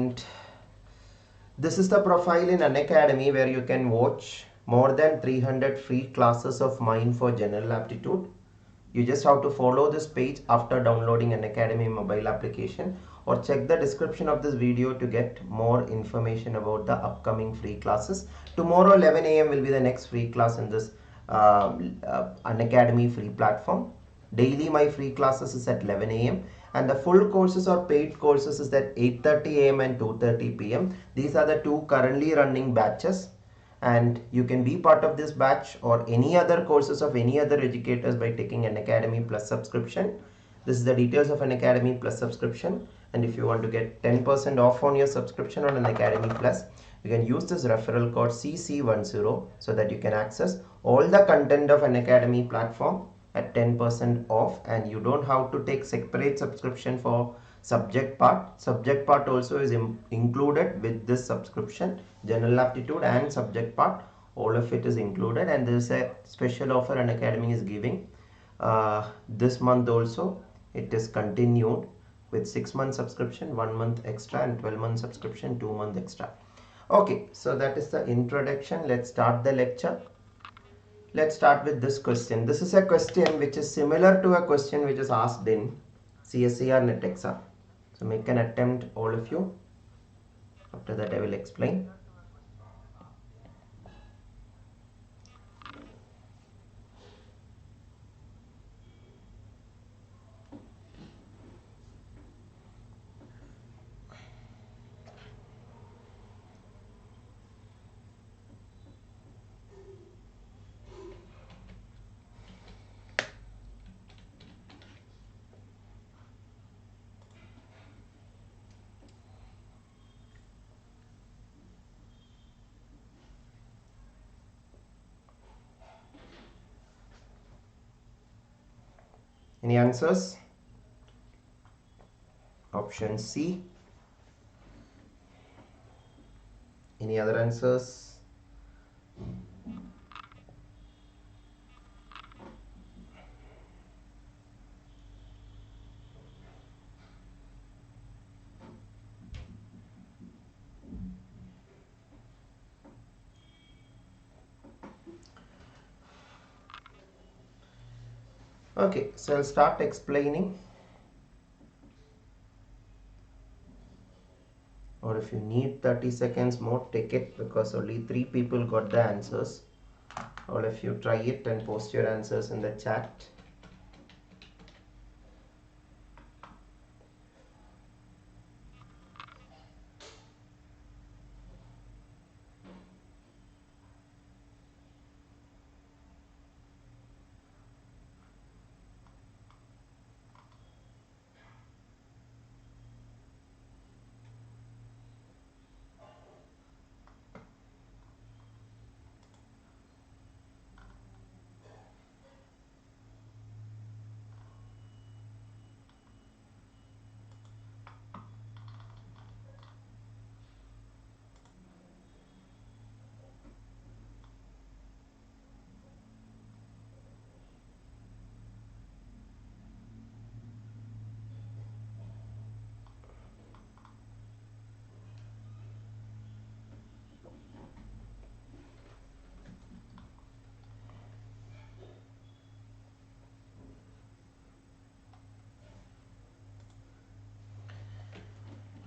And this is the profile in Unacademy where you can watch more than 300 free classes of mine for General Aptitude. You just have to follow this page after downloading Unacademy mobile application, or check the description of this video to get more information about the upcoming free classes. Tomorrow 11 AM will be the next free class in this Unacademy free platform. Daily my free classes is at 11 AM, and the full courses or paid courses is at 8:30 AM and 2:30 PM. These are the two currently running batches, and you can be part of this batch or any other courses of any other educators by taking Unacademy Plus subscription. This is the details of Unacademy Plus subscription, and if you want to get 10% off on your subscription on Unacademy Plus, you can use this referral code CC10 so that you can access all the content of Unacademy platform at 10% off, and you don't have to take separate subscription for subject part. Subject part also is included with this subscription. General Aptitude and subject part, all of it is included, and there is a special offer Unacademy is giving this month also. It is continued with 6 month subscription, 1 month extra, and 12 month subscription, 2 month extra. Okay, so that is the introduction. Let's start the lecture. Let's start with this question. This is a question which is similar to a question which is asked in CSIR NET exam. So make an attempt, all of you. After that I will explain. Any answers? Option C. Any other answers? Okay, so I'll start explaining, or if you need 30 seconds more, take it, because only 3 people got the answers. All of you try it and post your answers in the chat.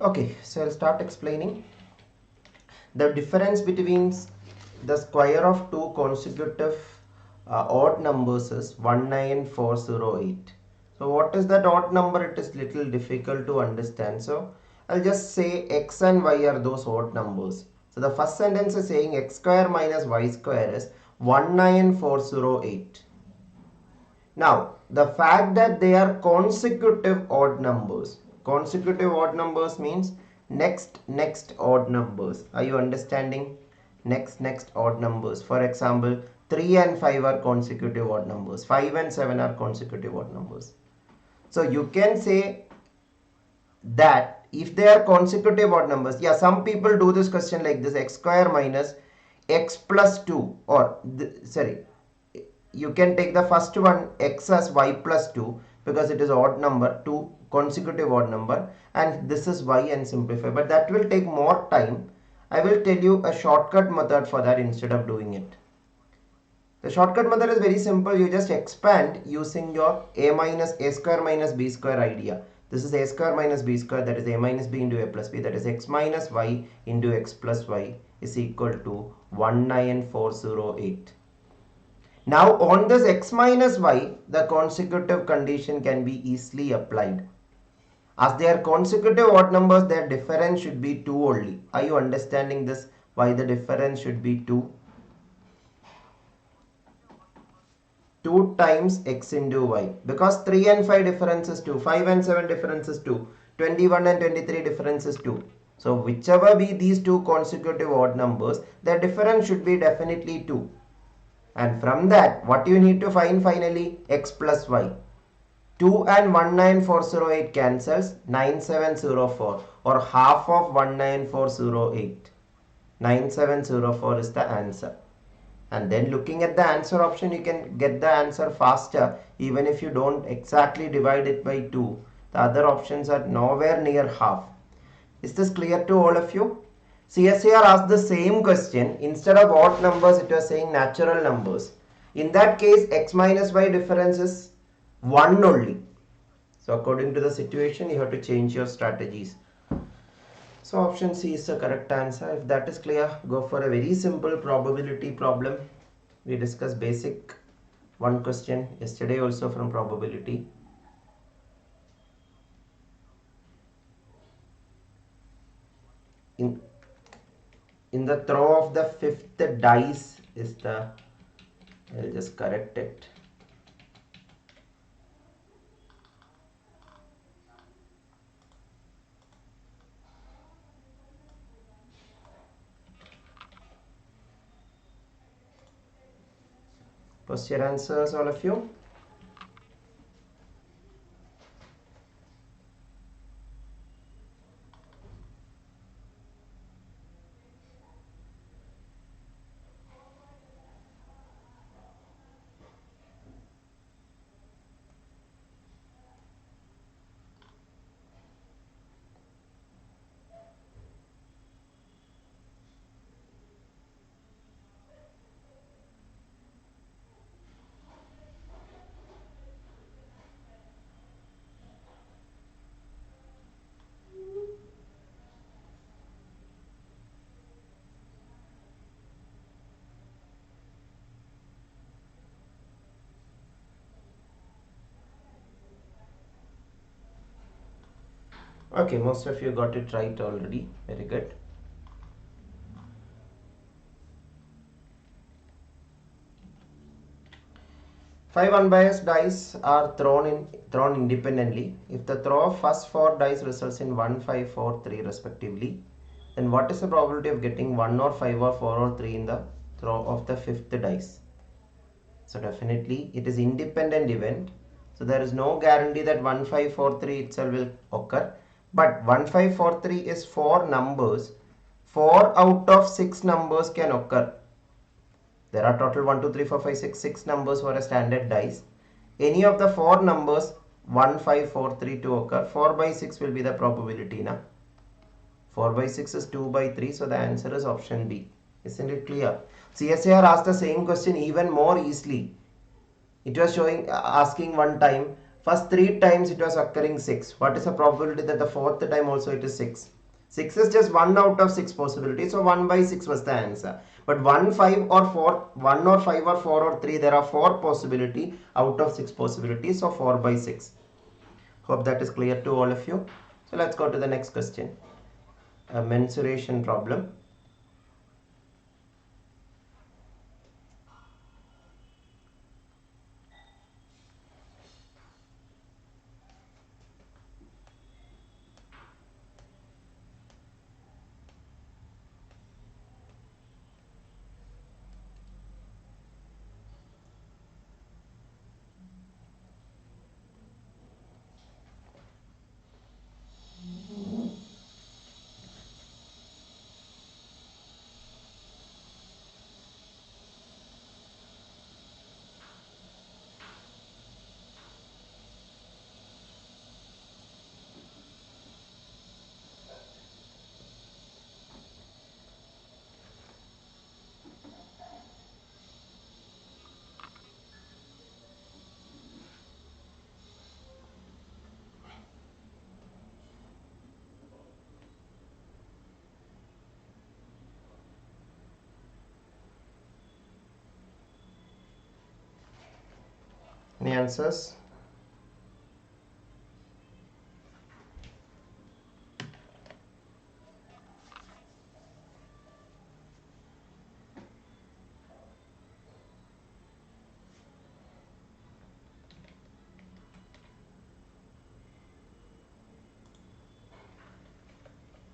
Okay, so I'll start explaining. The difference between the square of two consecutive odd numbers is 19408. So what is that odd number? It is little difficult to understand. So I'll just say x and y are those odd numbers. So the first sentence is saying x square minus y square is 19408. Now the fact that they are consecutive odd numbers. Consecutive odd numbers means next odd numbers. Are you understanding? Next odd numbers. For example, 3 and 5 are consecutive odd numbers. 5 and 7 are consecutive odd numbers. So you can say that if they are consecutive odd numbers, yeah, some people do this question like this: x square minus x plus 2, or sorry, you can take the first one, x as y plus 2, because it is odd number, 2 consecutive odd number, and this is y and simplify, but that will take more time. I will tell you a shortcut method for that instead of doing it. The shortcut method is very simple. You just expand using your a square minus b square idea. This is a square minus b square, that is a minus b into a plus b, that is x minus y into x plus y is equal to 19408. Now on this x minus y, the consecutive condition can be easily applied. As they are consecutive odd numbers, their difference should be 2 only. Are you understanding this? Why the difference should be 2? 2 times x into y, because 3 and 5 difference is 2, 5 and 7 difference is 2, 21 and 23 difference is 2. So whichever be these two consecutive odd numbers, their difference should be definitely 2. And from that, what you need to find finally? X plus y. 2 and 19408 cancels, 9704, or half of 19408. 9704 is the answer. And then looking at the answer option, you can get the answer faster even if you don't exactly divide it by 2. The other options are nowhere near half. Is this clear to all of you? CSIR asked the same question. Instead of odd numbers, it was saying natural numbers. In that case, x minus y difference is 1 only. So according to the situation, you have to change your strategies. So option C is the correct answer. If that is clear, go for a very simple probability problem. We discussed basic one question yesterday also from probability. In the throw of the fifth dice is the, I'll just correct it. Post your answers, all of you. Okay, most of you got it right already. Very good. 5 unbiased dice are thrown independently. If the throw of first 4 dice results in 1, 5, 4, 3 respectively, then what is the probability of getting 1 or 5 or 4 or 3 in the throw of the fifth dice? So definitely it is independent event. So there is no guarantee that 1, 5, 4, 3 itself will occur. But 1, 5, 4, 3 is 4 numbers. 4 out of 6 numbers can occur. There are total 1, 2, 3, 4, 5, 6 numbers for a standard dice. Any of the 4 numbers 1, 5, 4, 3 to occur. 4 by 6 will be the probability now. 4 by 6 is 2 by 3, so the answer is option B. Isn't it clear? CSIR asked the same question even more easily. It was asking one time, first 3 times it was occurring 6. What is the probability that the 4th time also it is 6? 6 is just 1 out of 6 possibilities, so 1 by 6 was the answer. But 1, 5 or 4, 1 or 5 or 4 or 3, there are 4 possibility out of 6 possibilities, so 4 by 6. Hope that is clear to all of you. So let's go to the next question. A mensuration problem. Any answers?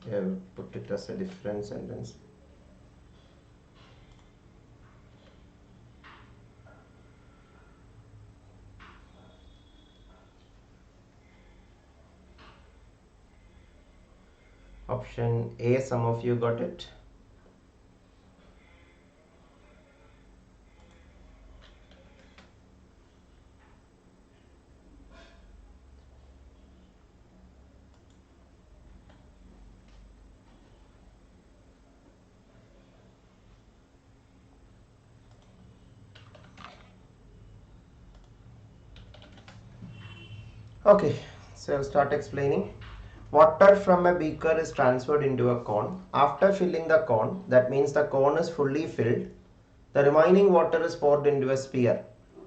Yeah, put it as a different sentence. Option A, some of you got it. Okay, so I'll start explaining. Water from a beaker is transferred into a cone. After filling the cone, that means the cone is fully filled, the remaining water is poured into a sphere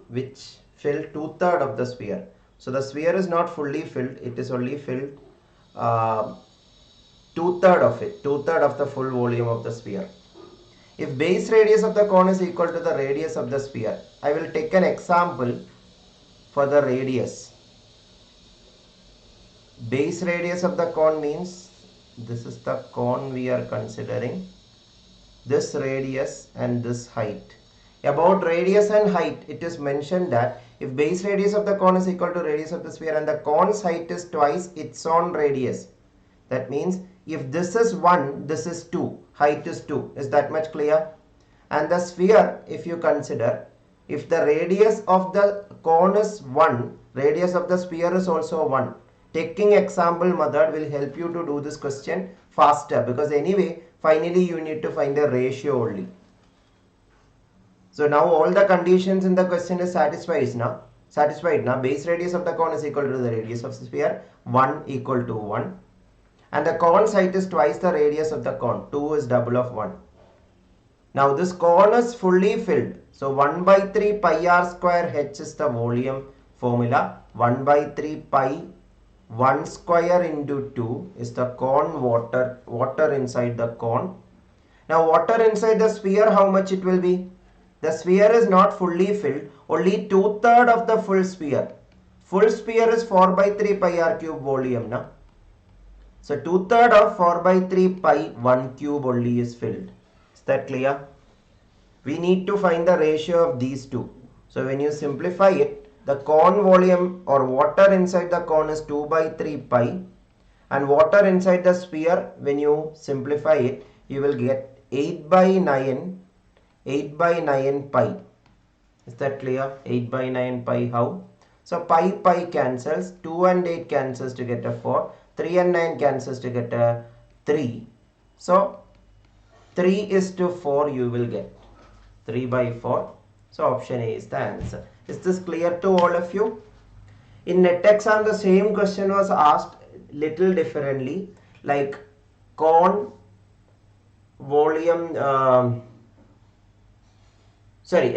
which filled 2/3 of the sphere. So the sphere is not fully filled, it is only filled 2/3 of it, 2/3 of the full volume of the sphere. If base radius of the cone is equal to the radius of the sphere, I will take an example for the radius. Base radius of the cone means this is the cone we are considering, this radius and this height. About radius and height, it is mentioned that if base radius of the cone is equal to radius of the sphere and the cone's height is twice its own radius, that means if this is 1, this is 2, height is 2. Is that much clear? And the sphere, if you consider, if the radius of the cone is 1, radius of the sphere is also 1. Taking example method will help you to do this question faster, because anyway finally you need to find a ratio only. So now all the conditions in the question is satisfied now. Base radius of the cone is equal to the radius of the sphere, 1 equal to 1, and the cone's height is twice the radius of the cone, 2 is double of 1. Now this cone is fully filled, so 1/3 pi r square h is the volume formula. 1/3 pi 1 square into 2 is the cone water inside the cone. Now water inside the sphere, how much it will be? The sphere is not fully filled, only 2/3 of the full sphere. Full sphere is 4/3 pi r cube volume. Na? So 2/3 of 4/3 pi 1 cube only is filled. Is that clear? We need to find the ratio of these two. So when you simplify it, the cone volume or water inside the cone is 2/3 pi, and water inside the sphere, when you simplify it, you will get 8/9 pi. Is that clear? 8/9 pi how? So pi cancels, 2 and 8 cancels to get a 4, 3 and 9 cancels to get a 3. So 3:4 you will get 3/4. So option A is the answer. Is this clear to all of you? In NET exam, the same question was asked little differently, like cone volume, a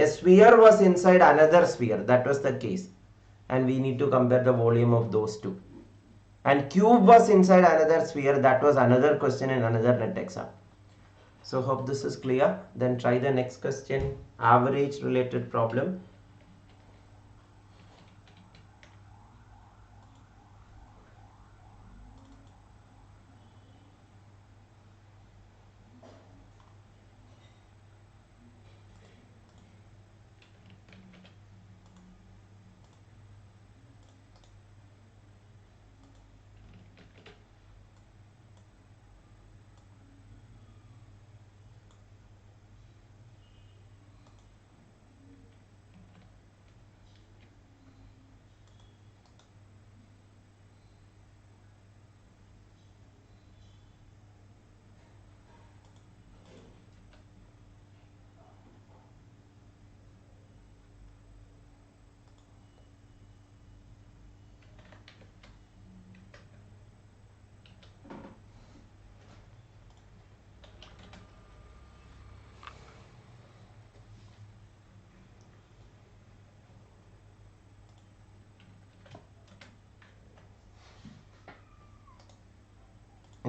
sphere was inside another sphere, that was the case, and we need to compare the volume of those two. And cube was inside another sphere, that was another question in another NET exam. So hope this is clear. Then try the next question, average related problem.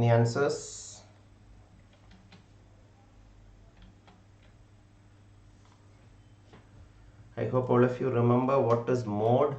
Any answers? I hope all of you remember what is mode.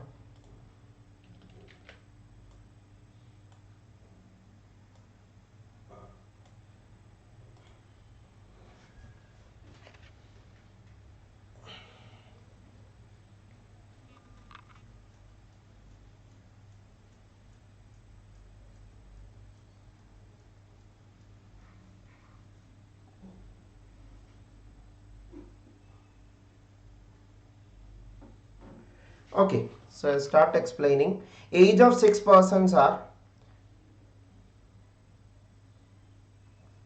Okay, so I'll start explaining. Age of 6 persons are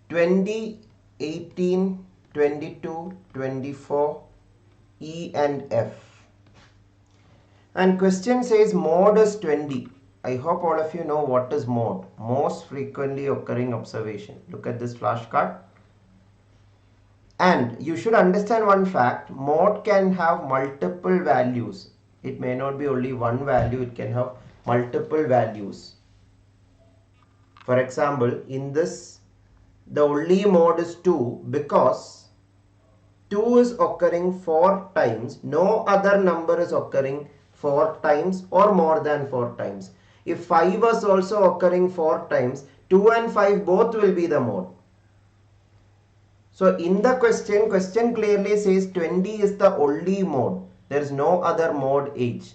20, 18, 22, 24, E and F. And question says mode is 20. I hope all of you know what is mode. Most frequently occurring observation. Look at this flashcard. And you should understand one fact. Mode can have multiple values. It may not be only one value. It can have multiple values. For example, in this, the only mode is 2 because 2 is occurring 4 times. No other number is occurring 4 times or more than 4 times. If 5 was also occurring 4 times, 2 and 5 both will be the mode. So in the question clearly says 20 is the only mode. There is no other mode age.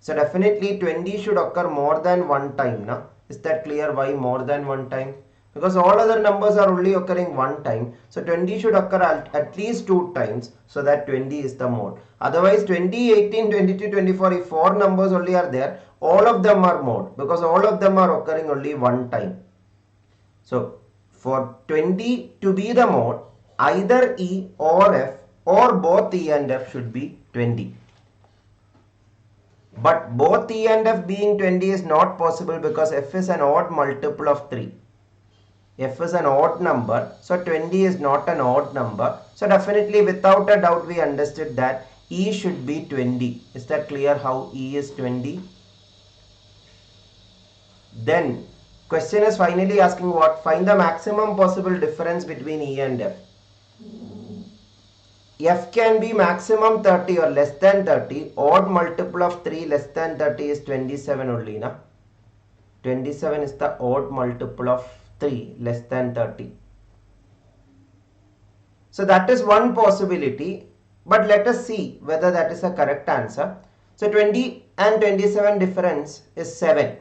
So definitely 20 should occur more than one time. Na? Is that clear? Why more than one time? Because all other numbers are only occurring one time. So 20 should occur at least 2 times. So that 20 is the mode. Otherwise 20, 18, 22, 24, if 4 numbers only are there, all of them are mode. Because all of them are occurring only one time. So for 20 to be the mode, either E or F or both E and F should be 20. But both E and F being 20 is not possible because F is an odd multiple of 3. F is an odd number, so 20 is not an odd number. So definitely without a doubt we understood that E should be 20. Is that clear how E is 20? Then question is finally asking what? Find the maximum possible difference between E and F. F can be maximum 30 or less than 30. Odd multiple of 3 less than 30 is 27 only. Na? 27 is the odd multiple of 3 less than 30. So that is one possibility. But let us see whether that is a correct answer. So 20 and 27 difference is 7.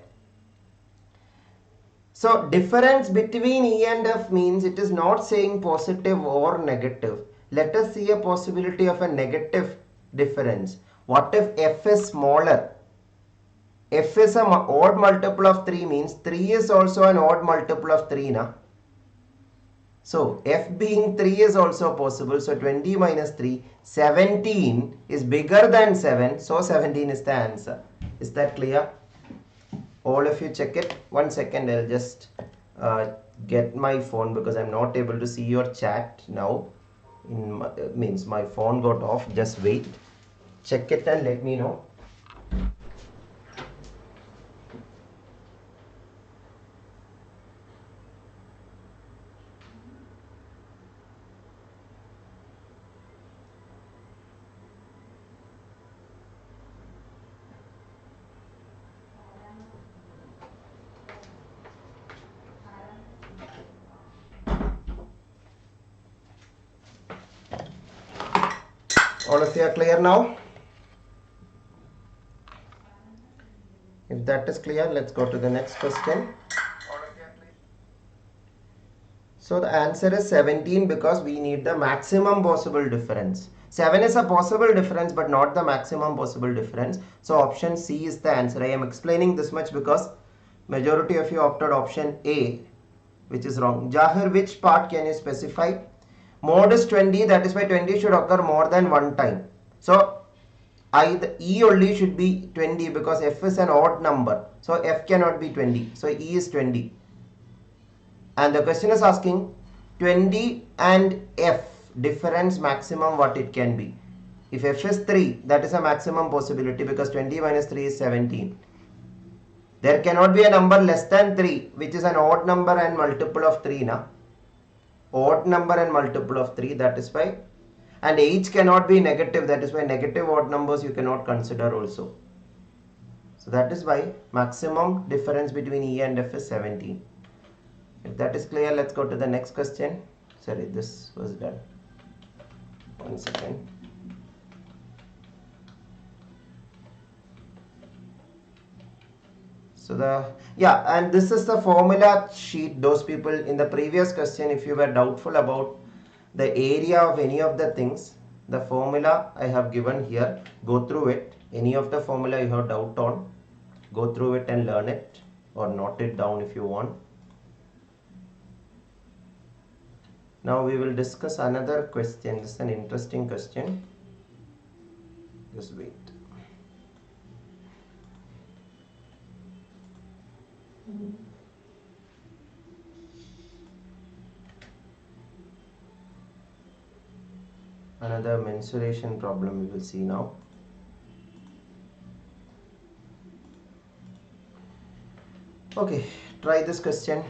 So difference between E and F means it is not saying positive or negative. Let us see a possibility of a negative difference. What if F is smaller? F is an odd multiple of 3 means 3 is also an odd multiple of 3. Na? So F being 3 is also possible. So 20 minus 3, 17 is bigger than 7. So 17 is the answer. Is that clear? All of you check it. 1 second, I'll just get my phone because I'm not able to see your chat now. Means my phone got off. Just wait. Check it and let me know. All of you are clear now? If that is clear, let's go to the next question. So the answer is 17 because we need the maximum possible difference. 7 is a possible difference but not the maximum possible difference. So option C is the answer. I am explaining this much because majority of you opted option A, which is wrong. Jahir, which part can you specify? Mode is 20, that is why 20 should occur more than one time. So E only should be 20 because F is an odd number. So F cannot be 20. So E is 20. And the question is asking 20 and F difference maximum what it can be. If F is 3, that is a maximum possibility because 20 minus 3 is 17. There cannot be a number less than 3, which is an odd number and multiple of 3 now. Odd number and multiple of 3, that is why. And h cannot be negative, that is why negative odd numbers you cannot consider also. So that is why maximum difference between E and F is 17. If that is clear, let's go to the next question. Sorry, this was done. 1 second. So and this is the formula sheet. Those people in the previous question, if you were doubtful about the area of any of the things, the formula I have given here, go through it. Any of the formula you have doubt on, go through it and learn it, or note it down if you want. Now we will discuss another question. This is an interesting question. Just wait. Another mensuration problem we will see now. Okay, try this question.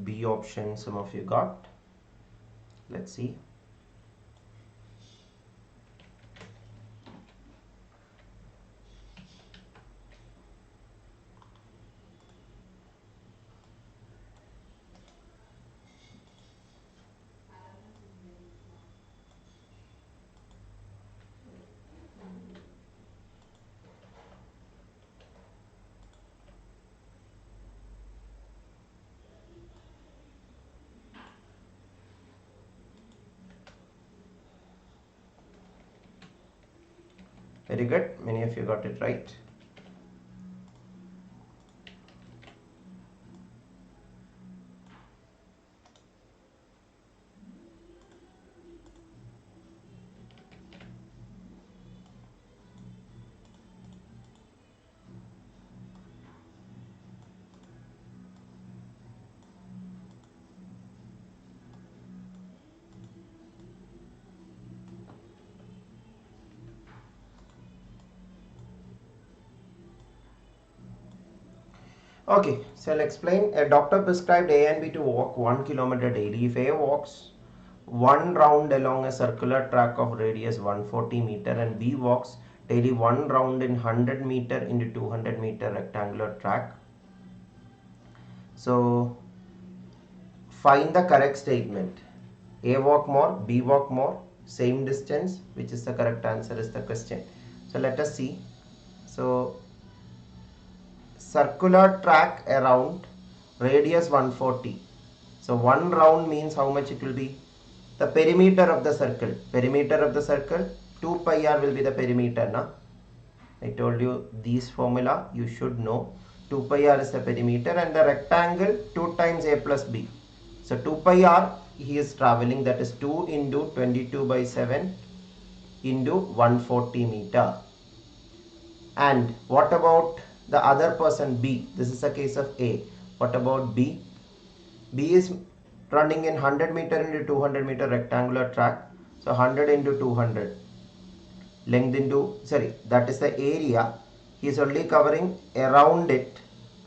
B option some of you got. Let's see. Very good. Many of you got it right. Okay, so I'll explain. A doctor prescribed A and B to walk 1 kilometer daily. If A walks 1 round along a circular track of radius 140 meter and B walks daily 1 round in 100 meter into 200 meter rectangular track. So find the correct statement. A walk more, B walk more, same distance. Which is the correct answer is the question. So let us see. So circular track around radius 140. So 1 round means how much it will be? The perimeter of the circle. Perimeter of the circle, 2 pi r will be the perimeter. Na? I told you these formula you should know. 2 pi r is the perimeter and the rectangle 2 times a plus b. So 2 pi r he is traveling, that is 2 into 22 by 7 into 140 meter. And what about the other person B? This is a case of A. What about B? B is running in 100 meter into 200 meter rectangular track. So 100 into 200. Length into, sorry, that is the area. He is only covering around it.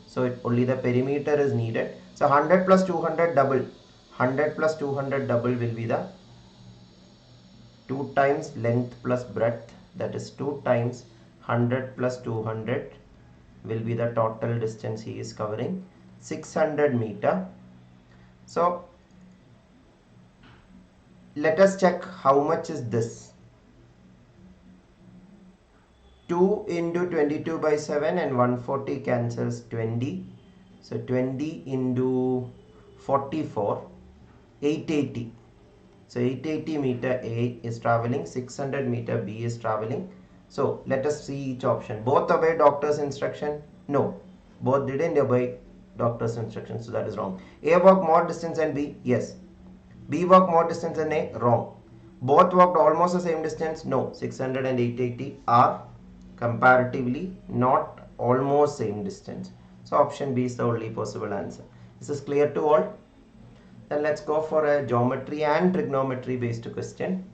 So only the perimeter is needed. So 100 plus 200 double. 100 plus 200 double will be the 2 times length plus breadth. That is 2 times 100 plus 200 will be the total distance he is covering, 600 meter. So let us check how much is this. 2 into 22 by 7 and 140 cancels 20. So 20 into 44, 880. So 880 meter A is traveling, 600 meter B is traveling. So let us see each option. Both obey doctor's instruction? No. Both didn't obey doctor's instruction, so that is wrong. A walked more distance than B? Yes. B walked more distance than A? Wrong. Both walked almost the same distance? No. 600 and 880 are comparatively not almost same distance. So option B is the only possible answer. This is clear to all? Then let's go for a geometry and trigonometry based question.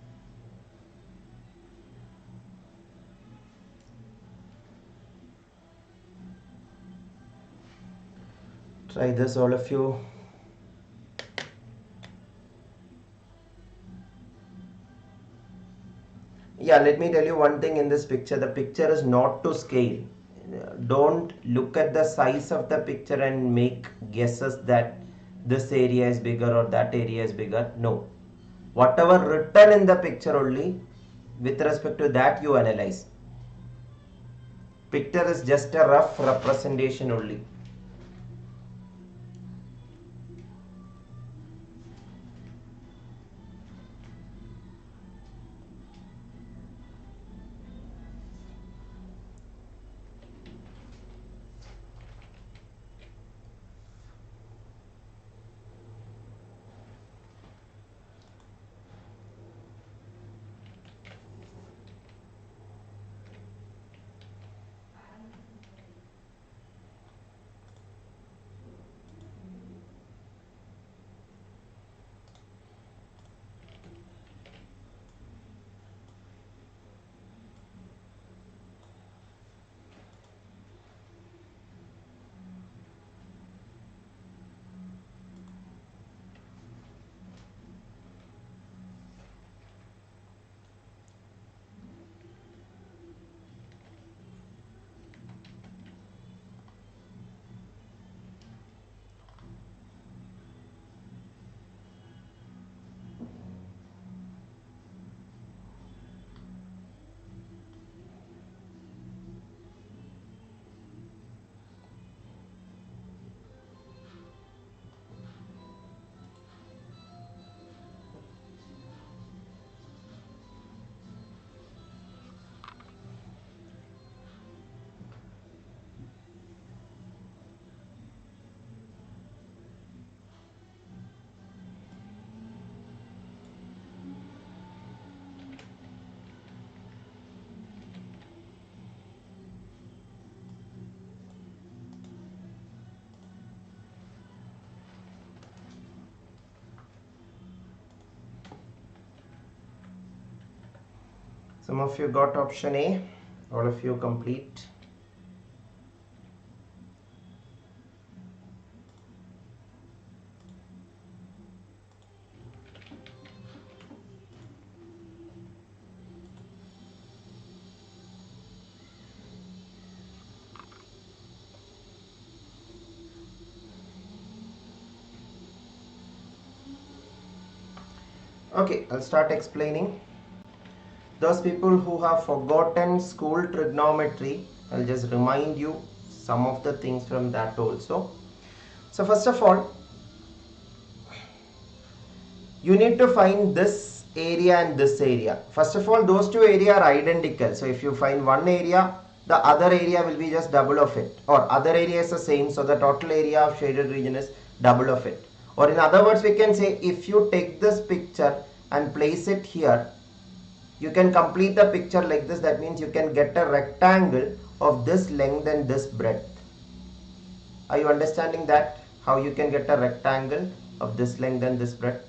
Try this, all of you. Yeah, let me tell you one thing in this picture. The picture is not to scale. Don't look at the size of the picture and make guesses that this area is bigger or that area is bigger. No. Whatever written in the picture only, with respect to that you analyze. Picture is just a rough representation only. Some of you got option A, all of you complete. Okay, I'll start explaining. Those people who have forgotten school trigonometry, I'll just remind you some of the things from that also. So first of all, you need to find this area and this area. First of all, those two areas are identical. So if you find one area, the other area will be just double of it, or other area is the same, so the total area of shaded region is double of it. Or in other words, we can say if you take this picture and place it here, you can complete the picture like this. That means you can get a rectangle of this length and this breadth. Are you understanding that? How you can get a rectangle of this length and this breadth?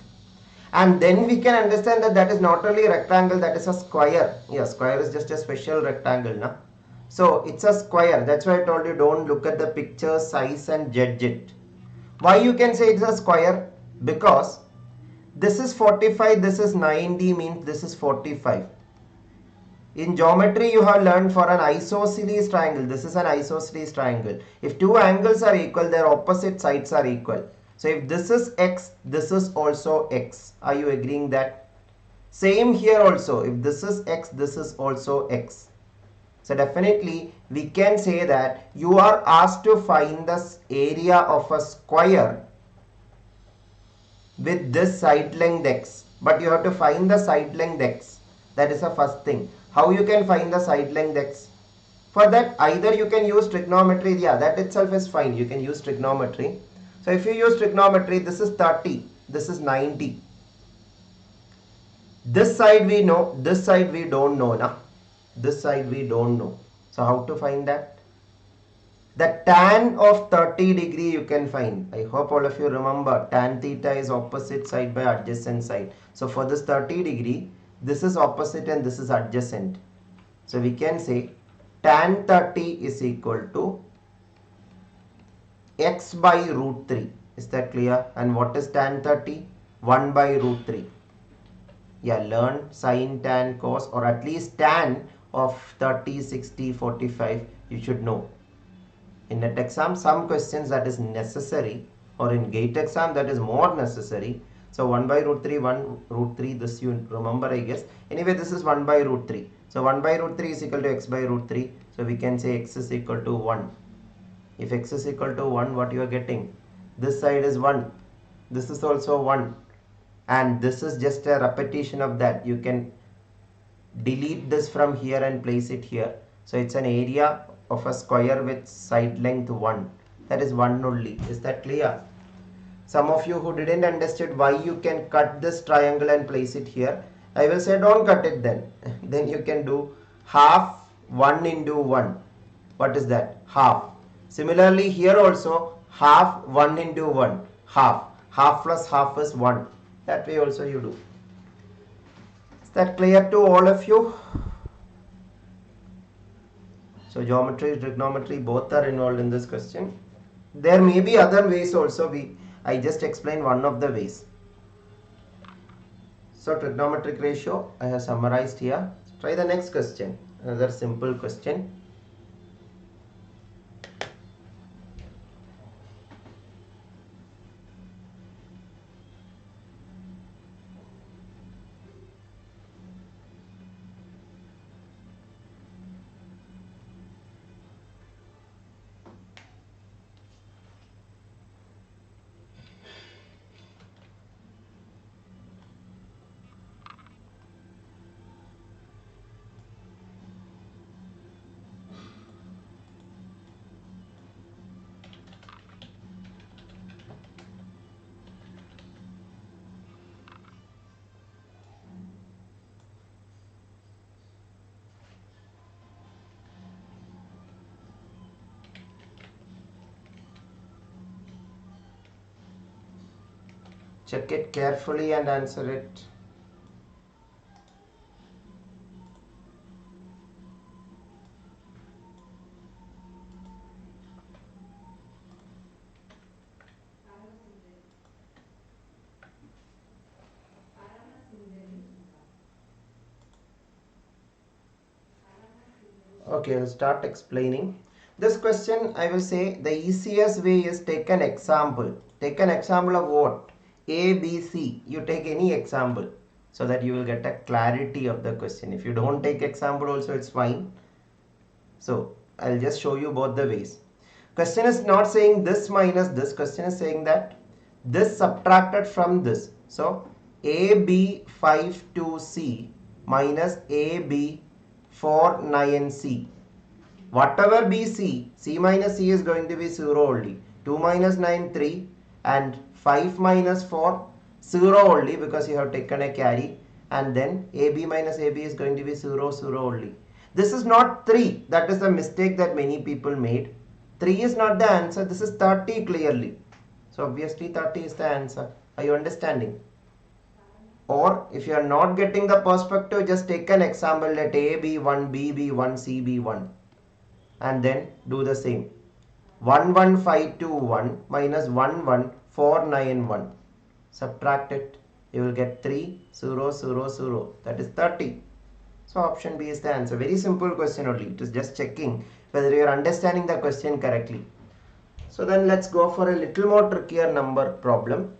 And then we can understand that that is not only a rectangle, that is a square. Yeah, square is just a special rectangle, na? So it's a square. That's why I told you don't look at the picture size and judge it. Why you can say it's a square? Because this is 45, this is 90, means this is 45. In geometry, you have learned for an isosceles triangle. This is an isosceles triangle. If two angles are equal, their opposite sides are equal. So if this is x, this is also x. Are you agreeing that? Same here also. If this is x, this is also x. So definitely we can say that you are asked to find the area of a square with this side length x. But you have to find the side length x. That is the first thing. How you can find the side length x? For that, either you can use trigonometry. Yeah, that itself is fine. You can use trigonometry. So if you use trigonometry, this is 30. This is 90. This side we know. This side we don't know. Nah? This side we don't know. So how to find that? The tan of 30 degree you can find. I hope all of you remember tan theta is opposite side by adjacent side. So for this 30 degree, this is opposite and this is adjacent. So we can say tan 30 is equal to x by root 3. Is that clear? And what is tan 30? 1 by root 3. Yeah, learn sin, tan, cos, or at least tan of 30, 60, 45. You should know. In NET exam, some questions that is necessary, or in GATE exam that is more necessary. So 1 by root 3, 1 root 3, this you remember I guess. Anyway, this is 1 by root 3. So 1 by root 3 is equal to x by root 3. So we can say x is equal to 1. If x is equal to 1, what you are getting? This side is 1. This is also 1. And this is just a repetition of that. You can delete this from here and place it here. So it's an area of a square with side length 1. That is 1 only. Is that clear? Some of you who didn't understand why you can cut this triangle and place it here, I will say don't cut it then. Then you can do half 1 into 1. What is that? Half. Similarly here also half 1 into 1. Half. Half plus half is 1. That way also you do. Is that clear to all of you? So geometry, trigonometry, both are involved in this question. There may be other ways also. I just explained one of the ways. So trigonometric ratio I have summarized here. Try the next question. Another simple question. Check it carefully and answer it. Okay, I'll start explaining. This question, I will say the easiest way is take an example. Take an example of what? A, B, C. You take any example so that you will get a clarity of the question. If you don't take example also, it's fine. So I'll just show you both the ways. Question is not saying this minus this. Question is saying that this subtracted from this. So AB 5 2C minus AB 4 9C. Whatever be C, C minus C is going to be 0 only. 2 minus 9 3 and 5 minus 4 0 only because you have taken a carry, and then AB minus AB is going to be 0 0 only. This is not 3. That is the mistake that many people made. 3 is not the answer. This is 30 clearly. So obviously 30 is the answer. Are you understanding? Or if you are not getting the perspective, just take an example. Let A be 1, B be 1, C be 1. And then do the same. 1 1 5 2 1 minus 1 1 4 9 1. Subtract it. You will get 3 0 0 0. That is 30. So option B is the answer. Very simple question only. It is just checking whether you are understanding the question correctly. So then let's go for a little more trickier number problem.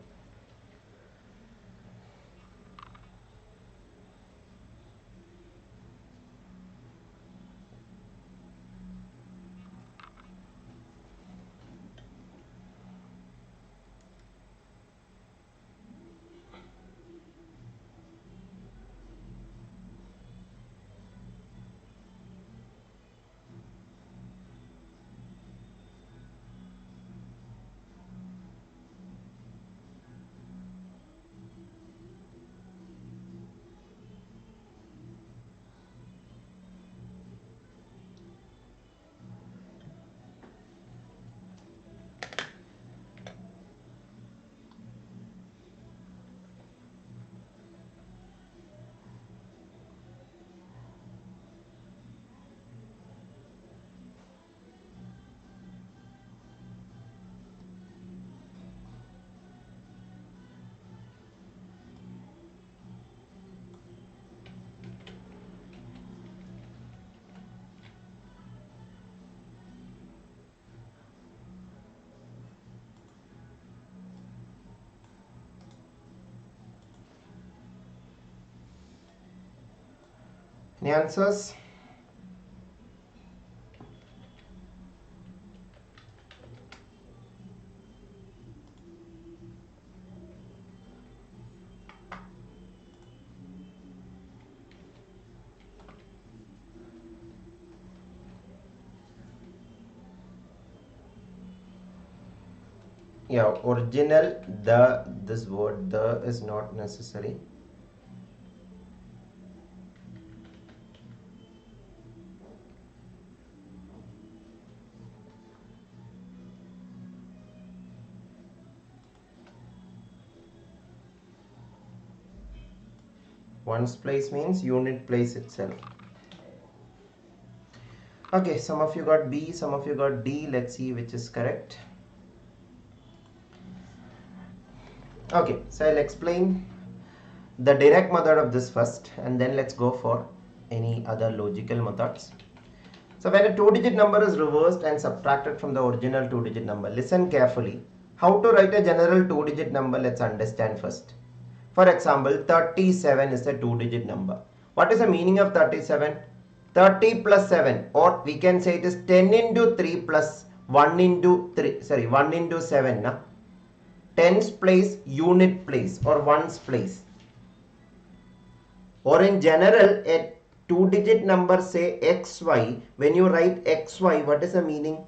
Any answers? Yeah, original this word the is not necessary. Ones place means unit place itself. Okay, some of you got B, some of you got D. Let's see which is correct. Okay, so I'll explain the direct method of this first, and then let's go for any other logical methods. So when a two-digit number is reversed and subtracted from the original two-digit number, listen carefully. How to write a general two-digit number, let's understand first. For example, 37 is a two-digit number. What is the meaning of 37? 30 plus 7, or we can say it is 10 into 3 plus 1 into 7. Na? Tens place, unit place, or ones place. Or in general, a two-digit number say xy. When you write xy, what is the meaning?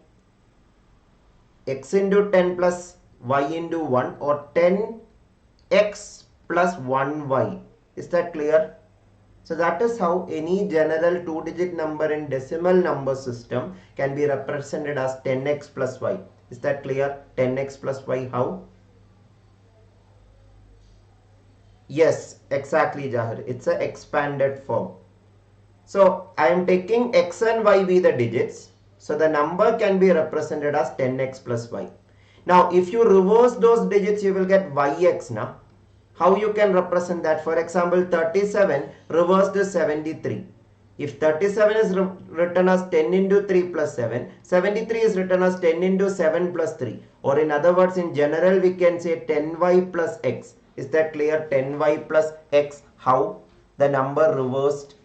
X into 10 plus y into 1, or 10x plus 1y. Is that clear? So that is how any general two-digit number in decimal number system can be represented as 10x plus y. Is that clear? 10x plus y, how? Yes, exactly, Jahir. It's an expanded form. So I am taking x and y be the digits. So the number can be represented as 10x plus y. Now if you reverse those digits, you will get yx now. How you can represent that? For example, 37 reversed is 73. If 37 is written as 10 into 3 plus 7, 73 is written as 10 into 7 plus 3. Or in other words, in general, we can say 10y plus x. Is that clear? 10y plus x. How? The number reversed.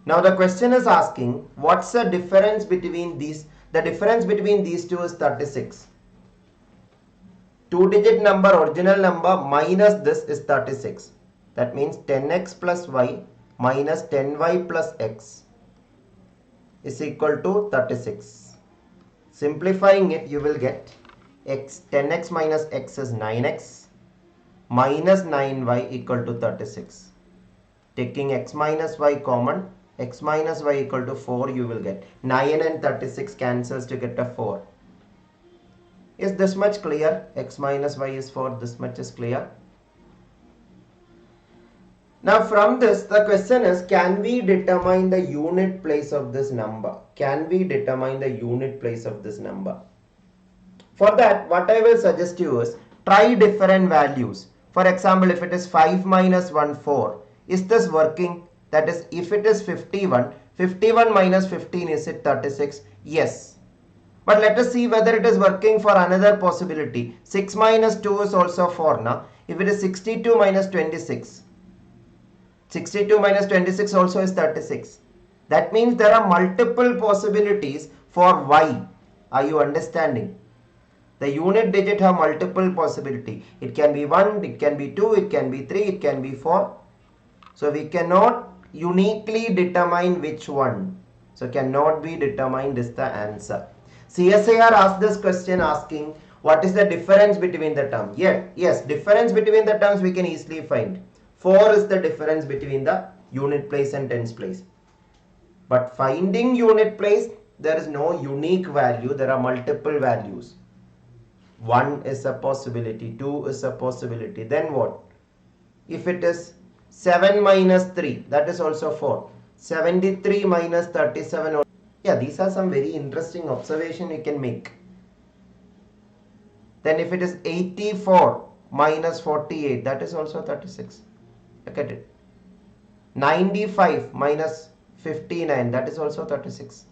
Now the question is asking, what's the difference between these? The difference between these two is 36. Two-digit number, original number minus this is 36. That means 10x plus y minus 10y plus x is equal to 36. Simplifying it, you will get x 10x minus x is 9x minus 9y equal to 36. Taking x minus y common, x minus y equal to 4, you will get 9 and 36 cancels to get a 4. Is this much clear? X minus y is 4. This much is clear. Now from this, the question is, can we determine the unit place of this number? Can we determine the unit place of this number? For that, what I will suggest you is, try different values. For example, if it is 5 minus 1, 4. Is this working? That is, if it is 51, 51 minus 15, is it 36? Yes. But let us see whether it is working for another possibility. 6 minus 2 is also 4 now. If it is 62 minus 26, 62 minus 26 also is 36. That means there are multiple possibilities for y. Are you understanding? The unit digit have multiple possibility. It can be 1, it can be 2, it can be 3, it can be 4. So we cannot uniquely determine which one. So cannot be determined is the answer. CSIR asked this question asking what is the difference between the term. Yes, difference between the terms we can easily find. 4 is the difference between the unit place and tens place. But finding unit place, there is no unique value. There are multiple values. 1 is a possibility, 2 is a possibility. Then what? If it is 7 minus 3, that is also 4. 73 minus 37. Yeah, these are some very interesting observations you can make. Then if it is 84 minus 48, that is also 36. Look at it. 95 minus 59, that is also 36.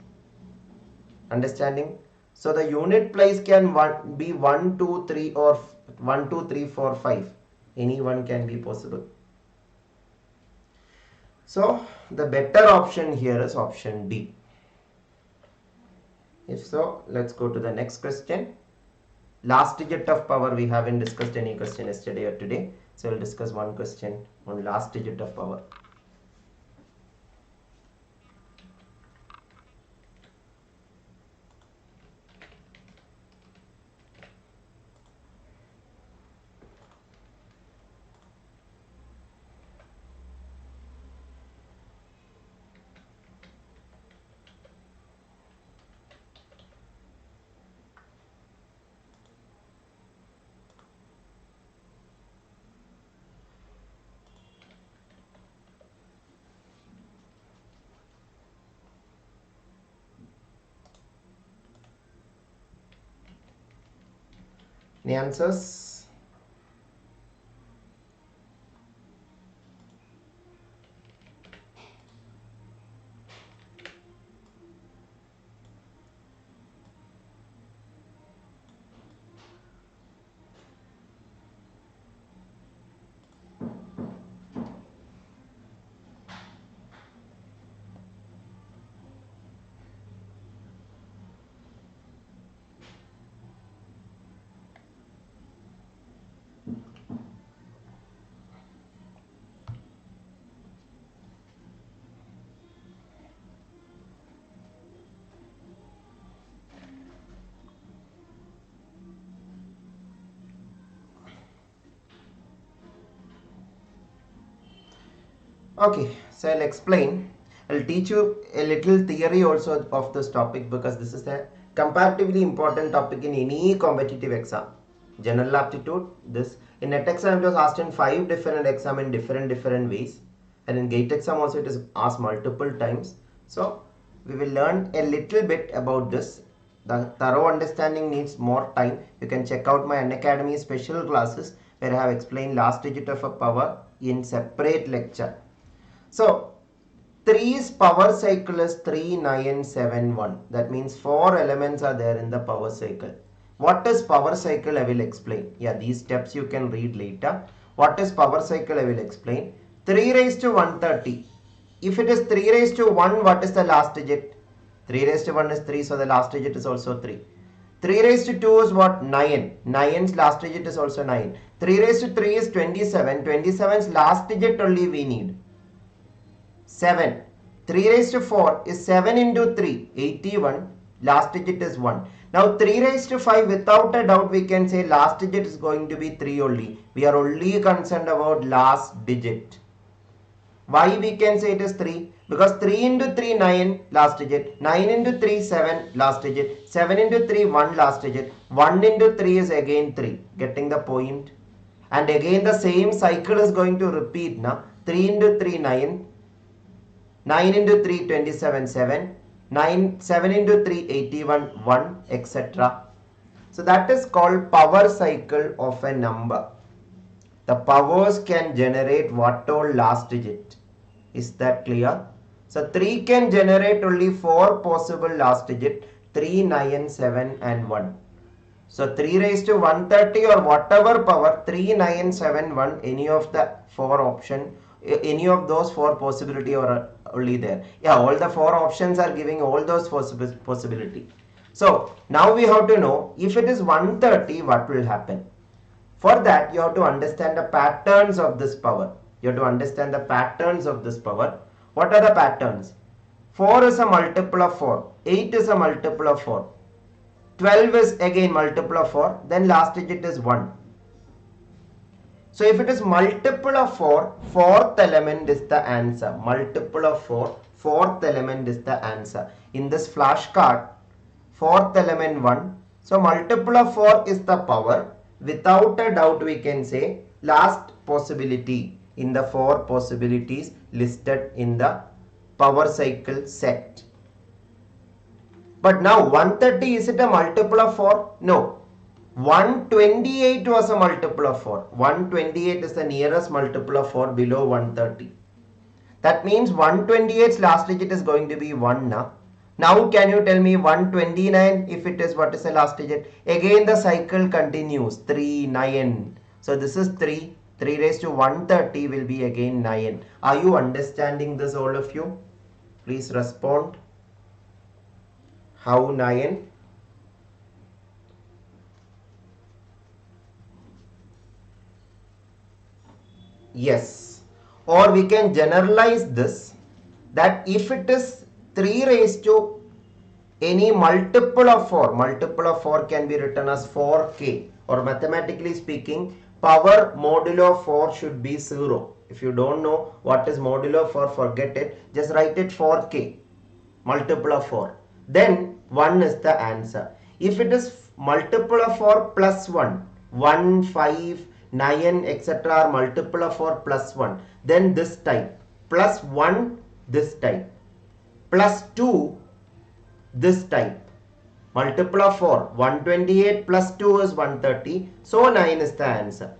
Understanding? So the unit place can be 1, 2, 3 or 1, 2, 3, 4, 5. Any one can be possible. So the better option here is option D. If so, let's go to the next question. Last digit of power, we haven't discussed any question yesterday or today. So we'll discuss one question on last digit of power. Any answers? Okay, so I'll explain. I'll teach you a little theory also of this topic because this is a comparatively important topic in any competitive exam. General Aptitude, this in NET exam it was asked in 5 different exam in different ways, and in GATE exam also it is asked multiple times. So we will learn a little bit about this. The thorough understanding needs more time. You can check out my Unacademy special classes where I have explained last digit of a power in separate lecture. So 3's power cycle is 3971. That means 4 elements are there in the power cycle. What is power cycle? I will explain. Yeah, these steps you can read later. What is power cycle? I will explain. 3 raised to 130. If it is 3 raised to 1, what is the last digit? 3 raised to 1 is 3, so the last digit is also 3. 3 raised to 2 is what? 9. 9's last digit is also 9. 3 raised to 3 is 27. 27's last digit only we need. 7. 3 raised to 4 is 7 into 3, 81. Last digit is 1. Now 3 raised to 5, without a doubt we can say last digit is going to be 3 only. We are only concerned about last digit. Why we can say it is 3? Because 3 into 3, 9 last digit. 9 into 3, 7 last digit. 7 into 3, 1 last digit. 1 into 3 is again 3. Getting the point? And again the same cycle is going to repeat now. 3 into 3, 9. 9 into 3, 27, 7. 7 into 3, 81, 1, etc. So that is called power cycle of a number. The powers can generate what all last digit? Is that clear? So 3 can generate only 4 possible last digit, 3, 9, 7 and 1. So 3 raised to 130 or whatever power, 3, 9, 7, 1, any of the 4 option, any of those 4 possibility are only there. Yeah, all the 4 options are giving all those possibility. So now we have to know if it is 130, what will happen? For that, you have to understand the patterns of this power. You have to understand the patterns of this power. What are the patterns? 4 is a multiple of 4. 8 is a multiple of 4. 12 is again multiple of 4. Then last digit is 1. So if it is multiple of 4, fourth element is the answer. Multiple of 4, fourth element is the answer. In this flashcard, fourth element 1. So multiple of 4 is the power. Without a doubt we can say last possibility in the 4 possibilities listed in the power cycle set. But now 130, is it a multiple of 4? No. 128 was a multiple of 4. 128 is the nearest multiple of 4 below 130. That means 128's last digit is going to be 1 now. Now can you tell me 129 if it is, what is the last digit? Again the cycle continues, 3, 9. So this is 3. 3 raised to 130 will be again 9. Are you understanding this, all of you? Please respond. How 9? Yes. Or we can generalize this, that if it is 3 raised to any multiple of 4, multiple of 4 can be written as 4k, or mathematically speaking, power modulo 4 should be 0. If you don't know what is modulo 4, forget it. Just write it 4k, multiple of 4. Then 1 is the answer. If it is multiple of 4 plus 1, 1, 5, 9, etc. are multiple of 4 plus 1, then this type, plus 1 this type, plus 2 this type. Multiple of 4, 128 plus 2 is 130, so 9 is the answer.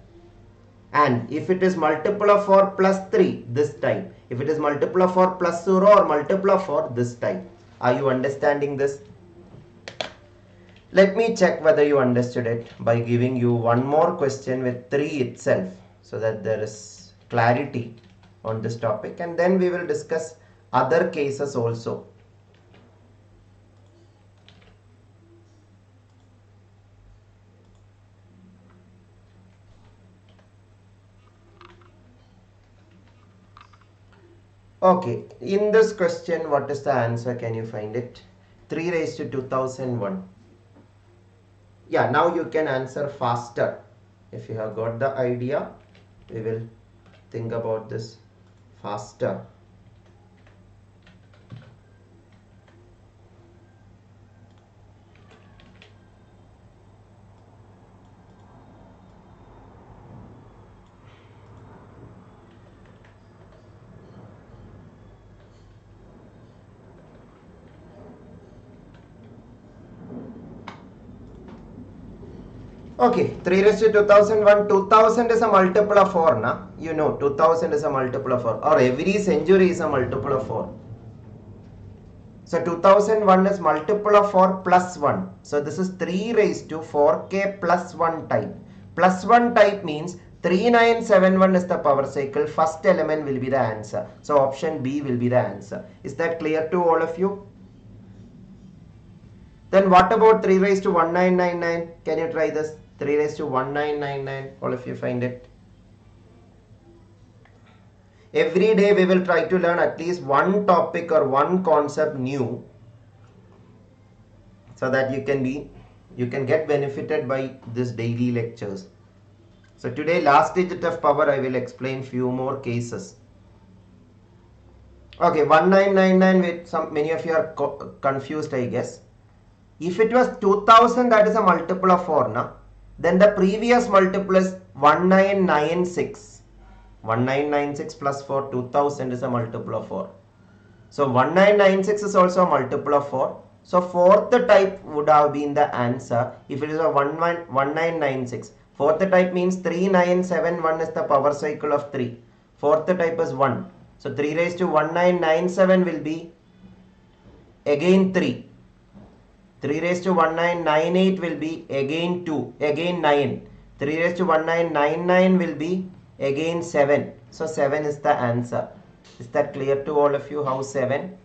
And if it is multiple of 4 plus 3, this type. If it is multiple of 4 plus 0 or multiple of 4, this type. Are you understanding this? Let me check whether you understood it by giving you one more question with 3 itself, so that there is clarity on this topic, and then we will discuss other cases also. Okay, in this question, what is the answer? Can you find it? 3 raised to 2001. Yeah, now you can answer faster. If you have got the idea, we will think about this faster. Okay, 3 raised to 2001, 2000 is a multiple of 4, na? You know, 2000 is a multiple of 4, or every century is a multiple of 4. So 2001 is multiple of 4 plus 1. So this is 3 raised to 4k plus 1 type. Plus 1 type means 3971 is the power cycle. First element will be the answer. So option B will be the answer. Is that clear to all of you? Then what about 3 raised to 1999? Can you try this? 3 raised to 1999. All of you find it. Every day we will try to learn at least one topic or one concept new, so that you can get benefited by this daily lectures. So today, last digit of power, I will explain few more cases. Okay, 1999 with many of you are confused, I guess. If it was 2000, that is a multiple of 4, na? Then the previous multiple is 1996. 1996 plus 4, 2000 is a multiple of 4. So 1996 is also a multiple of 4. So fourth type would have been the answer if it is a 1996. Fourth type means 3971 is the power cycle of 3. Fourth type is 1. So 3 raised to 1997 will be again 3. 3 raised to 1998 will be again 2, again 9. 3 raised to 1999 will be again 7. So 7 is the answer. Is that clear to all of you how 7?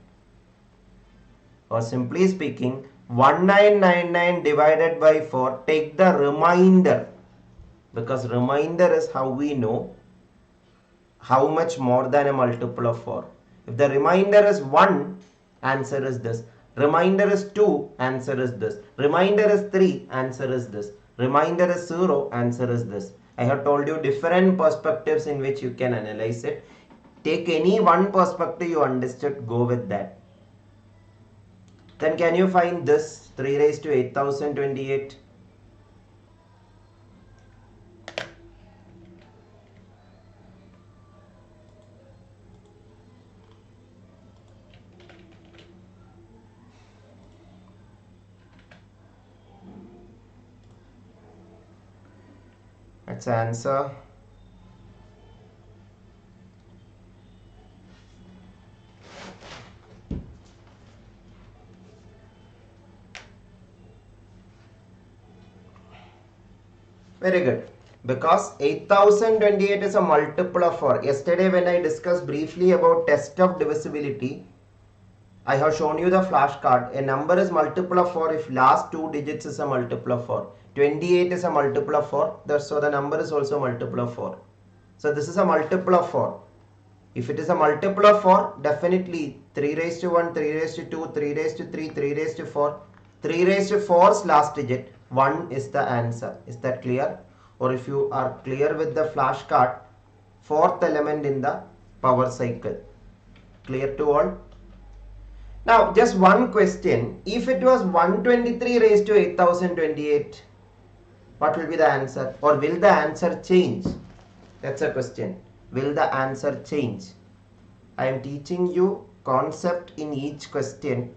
Or simply speaking, 1999 divided by 4, take the remainder, because remainder is how we know how much more than a multiple of 4. If the remainder is 1, answer is this. Remainder is 2, answer is this. Remainder is 3, answer is this. Remainder is 0, answer is this. I have told you different perspectives in which you can analyze it. Take any one perspective you understood, go with that. Then can you find this 3 raised to 8028? Let's answer. Very good. Because 8028 is a multiple of 4. Yesterday when I discussed briefly about test of divisibility, I have shown you the flashcard. A number is multiple of 4 if last 2 digits is a multiple of 4. 28 is a multiple of 4. So the number is also multiple of 4. So this is a multiple of 4. If it is a multiple of 4, definitely 3 raised to 1, 3 raised to 2, 3 raised to 3, 3 raised to 4. 3 raised to 4's last digit, 1 is the answer. Is that clear? Or if you are clear with the flashcard, fourth element in the power cycle. Clear to all? Now just one question. If it was 123 raised to 8028, what will be the answer? Or will the answer change? That's a question. Will the answer change? I am teaching you concept in each question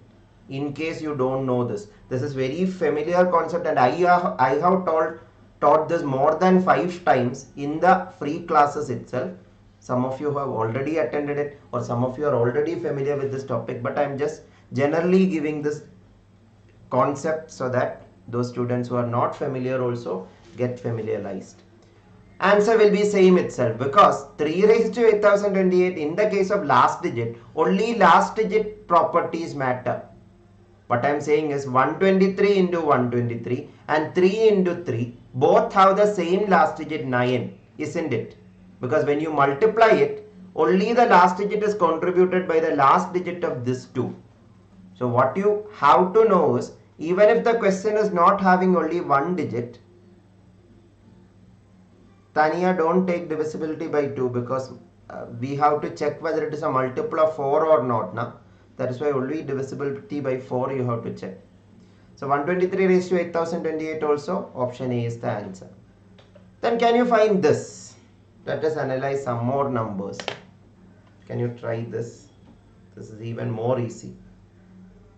in case you don't know this. This is very familiar concept and I have taught this more than 5 times in the free classes itself. Some of you have already attended it or some of you are already familiar with this topic, but I am just generally giving this concept so that those students who are not familiar also get familiarized. Answer will be same itself because 3 raised to 8028 in the case of last digit, only last digit properties matter. What I am saying is 123 into 123 and 3 into 3 both have the same last digit 9, isn't it? Because when you multiply it, only the last digit is contributed by the last digit of this 2. So what you have to know is, even if the question is not having only one digit, Tanya, don't take divisibility by 2 because we have to check whether it is a multiple of 4 or not. Na? That is why only divisibility by 4 you have to check. So 123 raised to 8028 also, option A is the answer. Then can you find this? Let us analyze some more numbers. Can you try this? This is even more easy.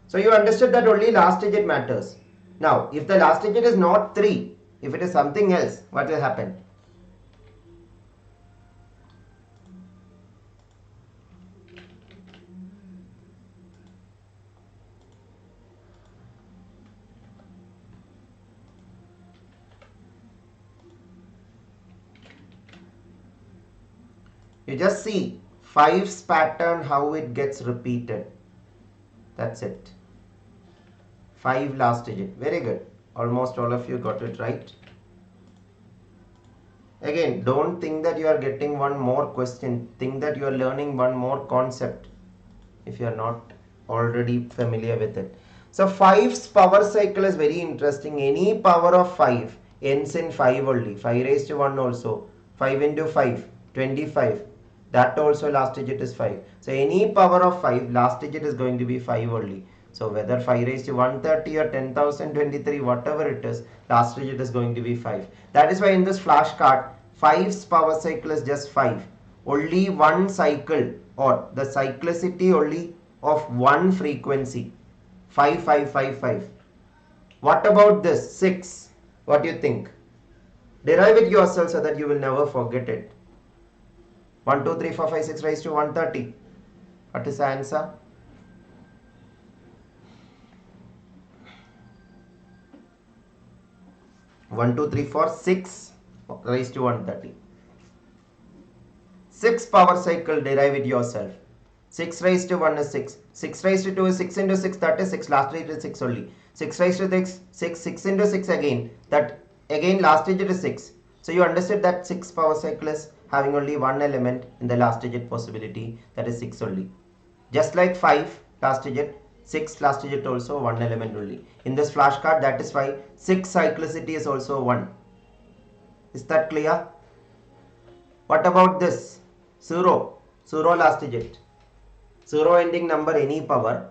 So you understood that only last digit matters. Now, if the last digit is not 3, if it is something else, what will happen? You just see 5's pattern, how it gets repeated. That's it. 5 last digit. Very good. Almost all of you got it right. Again, don't think that you are getting one more question. Think that you are learning one more concept if you are not already familiar with it. So 5's power cycle is very interesting. Any power of 5 ends in 5 only. 5 raised to 1 also. 5 into 5, 25. That also last digit is 5. So any power of 5, last digit is going to be 5 only. So whether 5 raised to 130 or 10,023, whatever it is, last digit is going to be 5. That is why in this flashcard, 5's power cycle is just 5. Only one cycle or the cyclicity only of one frequency. 5, 5, 5, 5. What about this? 6. What do you think? Derive it yourself so that you will never forget it. 1, 2, 3, 4, 5, 6 raised to 130. What is the answer? One, two, three, four, 6 raised to 130. 6 power cycle, derive it yourself. 6 raised to 1 is 6. 6 raised to 2 is 6 into 6, that is 6. Last digit is 6 only. 6 raised to 6 into 6 again. That again last digit is 6. So you understood that 6 power cycle is having only one element in the last digit possibility, that is 6 only. Just like 5 last digit, 6 last digit also one element only. In this flashcard, that is why 6 cyclicity is also 1. Is that clear? What about this? 0. 0 last digit. 0 ending number any power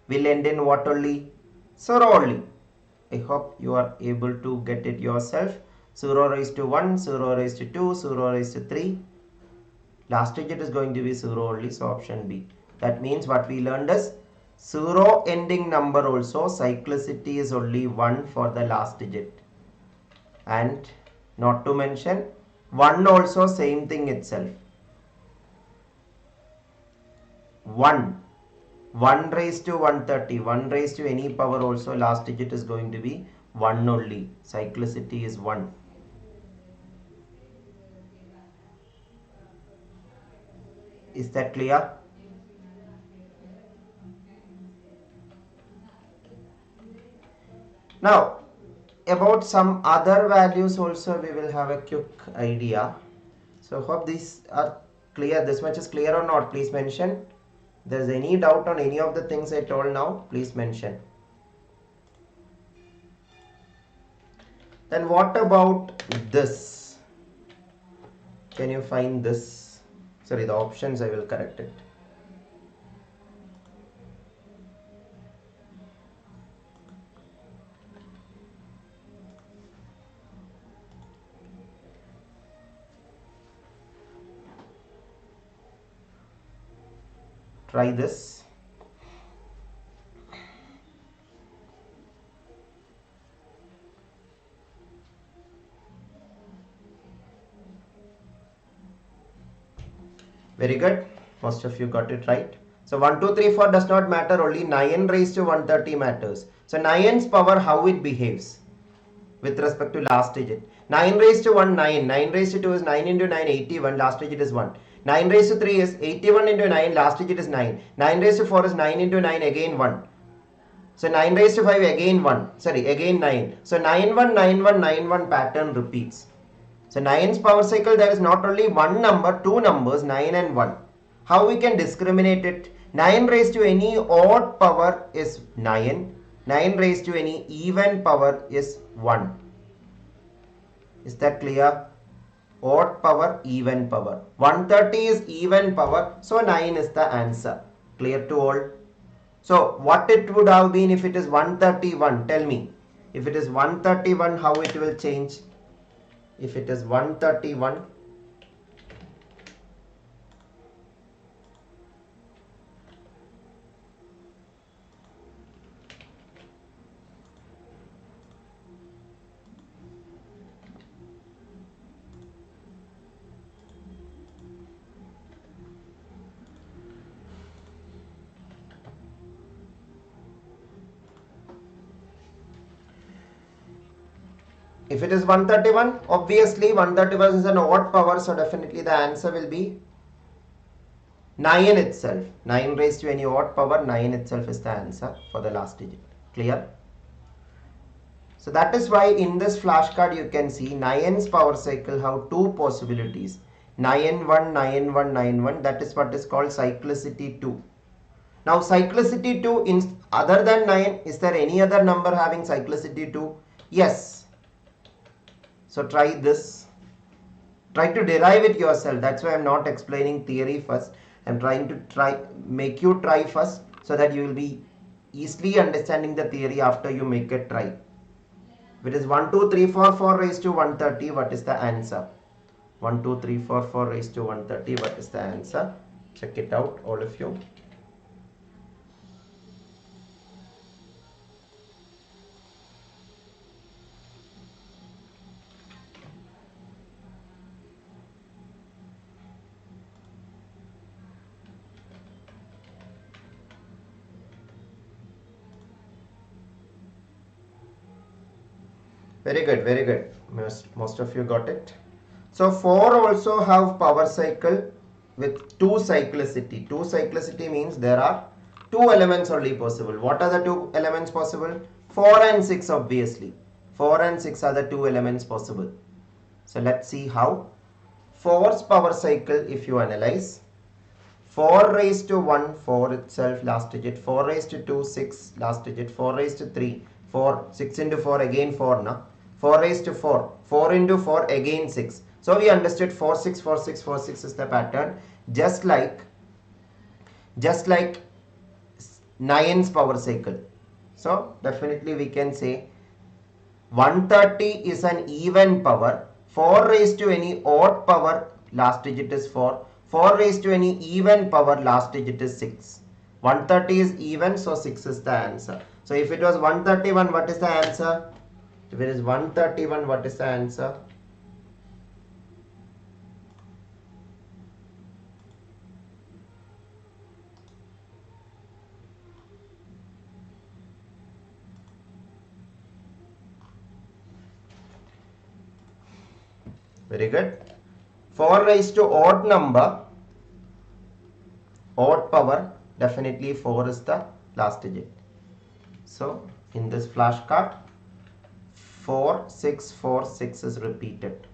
will end in what only? 0 only. I hope you are able to get it yourself. 0 raised to 1, 0 raised to 2, 0 raised to 3. Last digit is going to be 0 only, so option B. That means what we learned is 0 ending number also cyclicity is only 1 for the last digit. And not to mention 1 also same thing itself. 1 raised to 130, 1 raised to any power also last digit is going to be 1 only. Cyclicity is 1. Is that clear? Now, about some other values also we will have a quick idea. So, hope these are clear. This much is clear or not? Please mention. If there is any doubt on any of the things I told now, please mention. Then what about this? Can you find this? Sorry, the options, I will correct it. Try this. Very good. Most of you got it right. So 1, 2, 3, 4 does not matter. Only 9 raised to 130 matters. So 9's power, how it behaves with respect to last digit. 9 raised to 1, 9. 9 raised to 2 is 9 into 9, 81. Last digit is 1. 9 raised to 3 is 81 into 9. Last digit is 9. 9 raised to 4 is 9 into 9. Again 1. So 9 raised to 5 again 1. Sorry, again 9. So 9, 1, 9, 1, 9, 1 pattern repeats. So 9's power cycle, there is not only one number, two numbers, 9 and 1. How we can discriminate it? 9 raised to any odd power is 9. 9 raised to any even power is 1. Is that clear? Odd power, even power. 130 is even power, so 9 is the answer. Clear to all? So what it would have been if it is 131? Tell me. If it is 131, how it will change? If it is 131, if it is 131, obviously 131 is an odd power, so definitely the answer will be 9 itself. 9 raised to any odd power, 9 itself is the answer for the last digit. Clear? So that is why in this flashcard you can see 9's power cycle have two possibilities. 9, 1, 9, 1, 9, 1. That is what is called cyclicity 2. Now cyclicity 2, other than 9, is there any other number having cyclicity 2? Yes. So try this. Try to derive it yourself. That's why I'm not explaining theory first. I'm trying to make you try first so that you will be easily understanding the theory after you make a try. If it is 1, 2, 3, 4, 4 raised to 130, what is the answer? 1, 2, 3, 4, 4 raised to 130, what is the answer? Check it out, all of you. Very good, very good. Most of you got it. So 4 also have power cycle with 2 cyclicity. 2 cyclicity means there are 2 elements only possible. What are the 2 elements possible? 4 and 6 obviously. 4 and 6 are the 2 elements possible. So let's see how. 4's power cycle, if you analyze, 4 raised to 1, 4 itself last digit, 4 raised to 2, 6 last digit, 4 raised to 3, 4, 6 into 4 again 4 na, 4 raised to 4, 4 into 4 again 6. So we understood 4, 6, 4, 6, 4, 6 is the pattern, just like 9's power cycle. So definitely we can say 130 is an even power, 4 raised to any odd power last digit is 4, 4 raised to any even power last digit is 6. 130 is even, so 6 is the answer. So if it was 131, what is the answer? If it is 131, what is the answer? Very good. 4 raised to odd number, odd power, definitely 4 is the last digit. So in this flashcard, 4, 6, 4, 6 is repeated.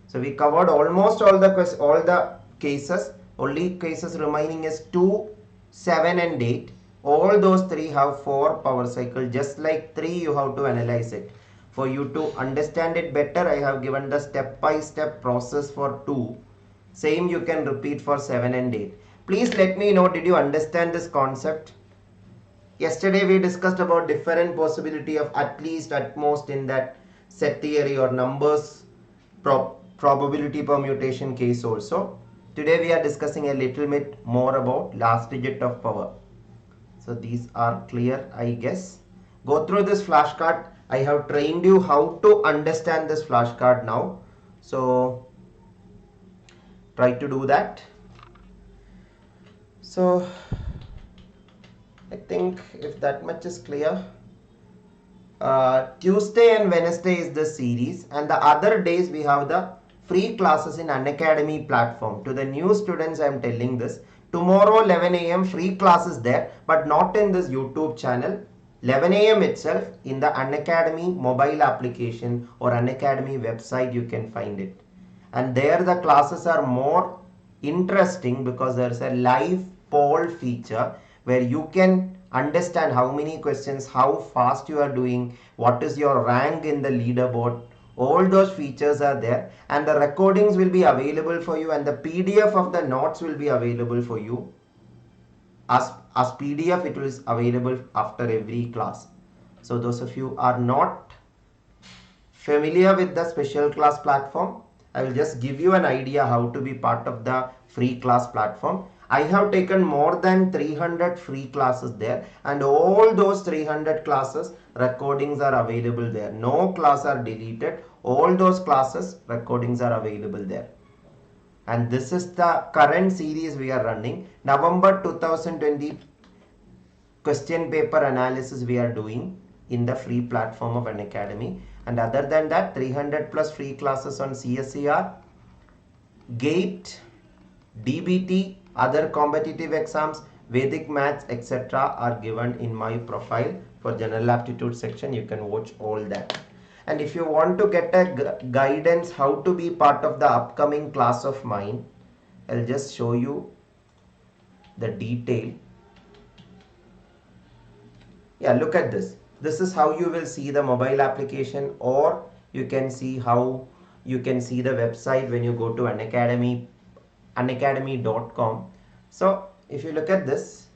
So we covered almost all the cases. Only cases remaining is 2, 7 and 8. All those 3 have 4 power cycle. Just like 3, you have to analyze it. For you to understand it better, I have given the step-by-step process for 2. Same you can repeat for 7 and 8. Please let me know, did you understand this concept? Yesterday we discussed about different possibility of at least, at most in that set theory or numbers probability permutation case also. Today we are discussing a little bit more about last digit of power. So these are clear, I guess. Go through this flashcard. I have trained you how to understand this flashcard now. So try to do that. So I think if that much is clear, Tuesday and Wednesday is the series, and the other days we have the free classes in Unacademy platform. To the new students I am telling this, tomorrow 11 AM free classes there, but not in this YouTube channel. 11 AM itself in the Unacademy mobile application or Unacademy website you can find it. And there the classes are more interesting because there is a live poll feature where you can understand how many questions, how fast you are doing, what is your rank in the leaderboard. All those features are there, and the recordings will be available for you, and the PDF of the notes will be available for you. As PDF it is available after every class. So those of you are not familiar with the special class platform, I will just give you an idea how to be part of the free class platform. I have taken more than 300 free classes there, and all those 300 classes recordings are available there. No class are deleted. All those classes recordings are available there. And this is the current series we are running. November 2020 question paper analysis we are doing in the free platform of Unacademy. And other than that, 300 plus free classes on CSIR, GATE, DBT, other competitive exams, Vedic maths, etc. are given in my profile for General Aptitude section. You can watch all that. And if you want to get a guidance how to be part of the upcoming class of mine, I'll just show you the detail. Yeah, look at this. This is how you will see the mobile application, or you can see how you can see the website when you go to unacademy.com. So if you look at this,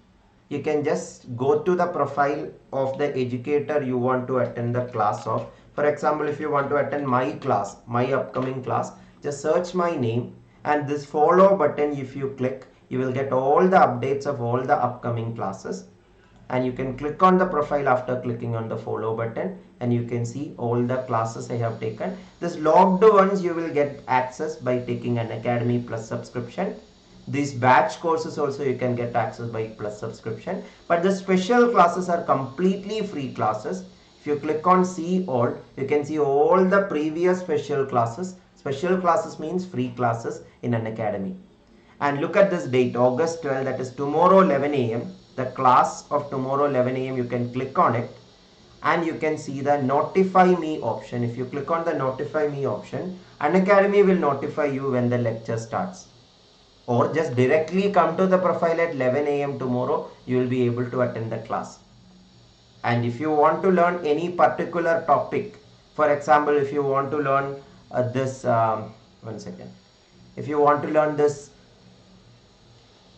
you can just go to the profile of the educator you want to attend the class of. For example, if you want to attend my class, my upcoming class, just search my name, and this follow button, if you click, you will get all the updates of all the upcoming classes. And you can click on the profile after clicking on the follow button, and you can see all the classes I have taken. This logged ones you will get access by taking Unacademy Plus subscription. These batch courses also you can get access by Plus subscription. But the special classes are completely free classes. If If you click on see all, you can see all the previous special classes. Special classes means free classes in Unacademy. And look at this date, August 12, that is tomorrow 11 a.m. The class of tomorrow 11 a.m. you can click on it and you can see the notify me option. If you click on the notify me option, Unacademy will notify you when the lecture starts. Or just directly come to the profile at 11 a.m. tomorrow, you will be able to attend the class. And if you want to learn any particular topic, for example, if you want to learn if you want to learn this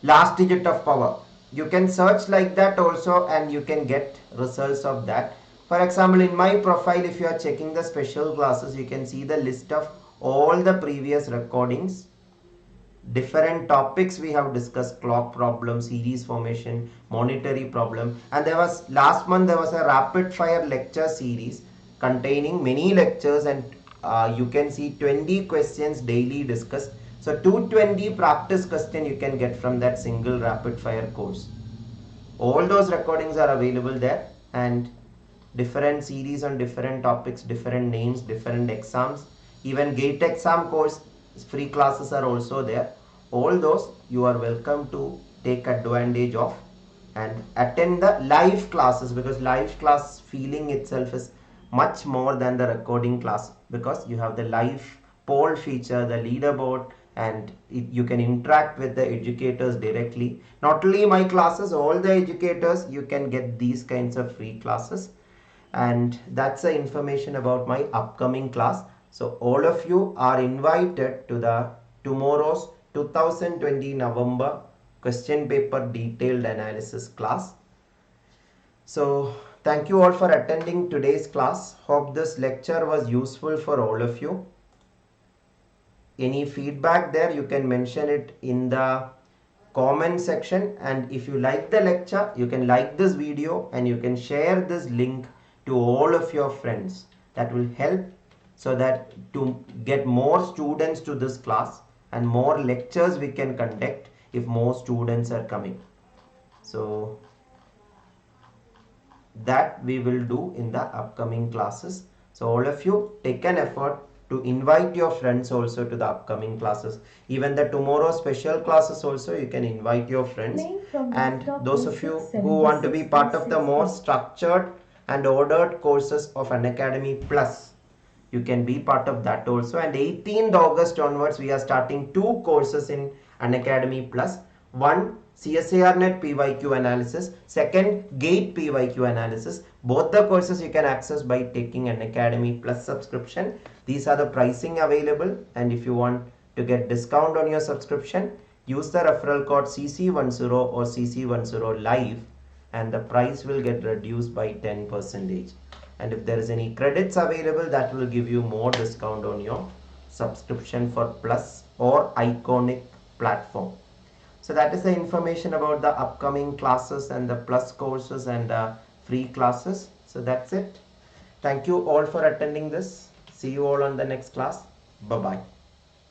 last digit of power, you can search like that also and you can get results of that. For example, in my profile, if you are checking the special classes, you can see the list of all the previous recordings. Different topics we have discussed: clock problem, series formation, monetary problem, and there was last month there was a rapid fire lecture series containing many lectures, and you can see 20 questions daily discussed. So 220 practice question you can get from that single rapid fire course. All those recordings are available there, and different series on different topics, different names, different exams. Even GATE exam course free classes are also there. All those you are welcome to take advantage of and attend the live classes, because live class feeling itself is much more than the recording class, because you have the live poll feature, the leaderboard, and you can interact with the educators directly. Not only my classes, all the educators, you can get these kinds of free classes. And that's the information about my upcoming class. So all of you are invited to the tomorrow's 2020 November question paper detailed analysis class. So thank you all for attending today's class. Hope this lecture was useful for all of you. Any feedback there, you can mention it in the comment section. And if you like the lecture, you can like this video and you can share this link to all of your friends. That will help so that to get more students to this class, and more lectures we can conduct if more students are coming. So that we will do in the upcoming classes. So all of you take an effort to invite your friends also to the upcoming classes. Even the tomorrow special classes also you can invite your friends. And those of you who want to be part of the more structured and ordered courses of Unacademy Plus, you can be part of that also. And 18th August onwards, we are starting 2 courses in Unacademy Plus. One, CSIR NET PYQ analysis. Second, GATE PYQ analysis. Both the courses you can access by taking Unacademy Plus subscription. These are the pricing available, and if you want to get discount on your subscription, use the referral code CC10 or CC10 live, and the price will get reduced by 10%. And if there is any credits available, that will give you more discount on your subscription for Plus or Iconic platform. So that is the information about the upcoming classes and the Plus courses and the free classes. So that's it. Thank you all for attending this. See you all on the next class. Bye-bye.